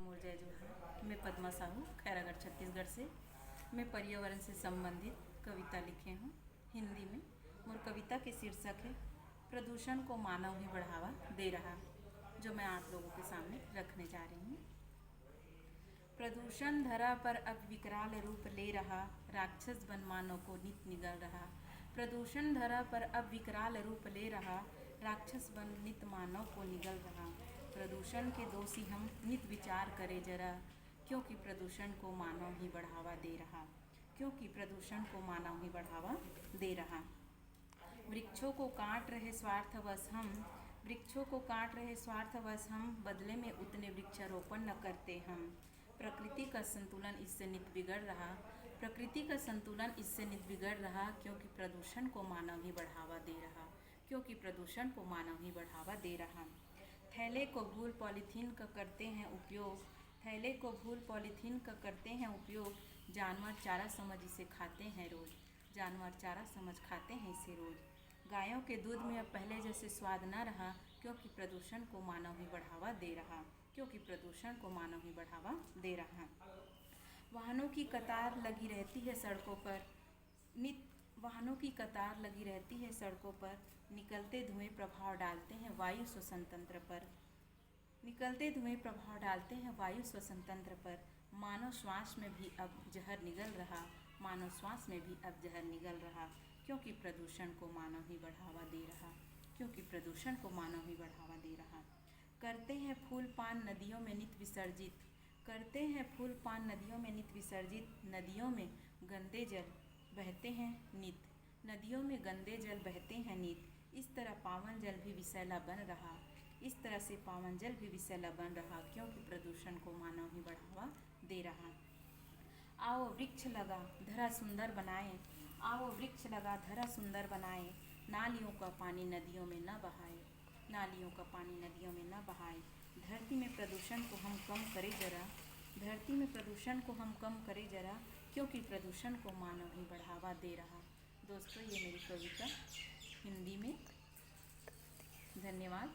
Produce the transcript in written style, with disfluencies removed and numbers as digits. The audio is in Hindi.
मोर जय जोहार। मैं पद्मा साहू खैरागढ़ छत्तीसगढ़ से। मैं पर्यावरण से संबंधित कविता लिखे हूँ हिंदी में। मोर कविता के शीर्षक है प्रदूषण को मानव ही बढ़ावा दे रहा, जो मैं आप लोगों के सामने रखने जा रही हूँ। प्रदूषण धरा पर अब विकराल रूप ले रहा, राक्षस बन मानव को नित निगल रहा। प्रदूषण धरा पर अब विकराल रूप ले रहा, राक्षस बन नित मानव को निगल रहा। प्रदूषण के दोषी हम नित विचार करें जरा, क्योंकि प्रदूषण को मानव ही बढ़ावा दे रहा, क्योंकि प्रदूषण को मानव ही बढ़ावा दे रहा। वृक्षों को काट रहे स्वार्थवश हम, वृक्षों को काट रहे स्वार्थवश हम, बदले में उतने वृक्षारोपण न करते हम। प्रकृति का संतुलन इससे नित बिगड़ रहा, प्रकृति का संतुलन इससे नित बिगड़ रहा, क्योंकि प्रदूषण को मानव ही बढ़ावा दे रहा, क्योंकि प्रदूषण को मानव ही बढ़ावा दे रहा। थैले को भूल पॉलीथीन का करते हैं उपयोग, थैले को भूल पॉलीथीन का करते हैं उपयोग, जानवर चारा समझ इसे खाते हैं रोज, जानवर चारा समझ खाते हैं इसे रोज। गायों के दूध में अब पहले जैसे स्वाद न रहा, क्योंकि प्रदूषण को मानव ही बढ़ावा दे रहा, क्योंकि प्रदूषण को मानव ही बढ़ावा दे रहा। वाहनों की कतार लगी रहती है सड़कों पर, वाहनों की कतार लगी रहती है सड़कों पर, निकलते धुएं प्रभाव डालते हैं वायु श्वसन तंत्र पर, निकलते धुएं प्रभाव डालते हैं वायु श्वसन तंत्र पर। मानव श्वास में भी अब जहर निगल रहा, मानव श्वास में भी अब जहर निगल रहा, क्योंकि प्रदूषण को मानव ही बढ़ावा दे रहा, क्योंकि प्रदूषण को मानव ही बढ़ावा दे रहा। करते हैं फूल पान नदियों में नित विसर्जित, करते हैं फूल पान नदियों में नित विसर्जित, नदियों में गंदे जल बहते हैं नित, नदियों में गंदे जल बहते हैं नित। इस तरह पावन जल भी विषैला बन रहा, इस तरह से पावन जल भी विषैला बन रहा, क्योंकि प्रदूषण को मानव ही बढ़ावा दे रहा। आओ वृक्ष लगा धरा सुंदर बनाए, आओ वृक्ष लगा धरा सुंदर बनाए, नालियों का पानी नदियों में न बहाए, नालियों का पानी नदियों में न बहाए। धरती में प्रदूषण को हम कम करें जरा, धरती में प्रदूषण को हम कम करें जरा, क्योंकि प्रदूषण को मानव ही बढ़ावा दे रहा। दोस्तों, ये मेरी कविता हिंदी में। धन्यवाद।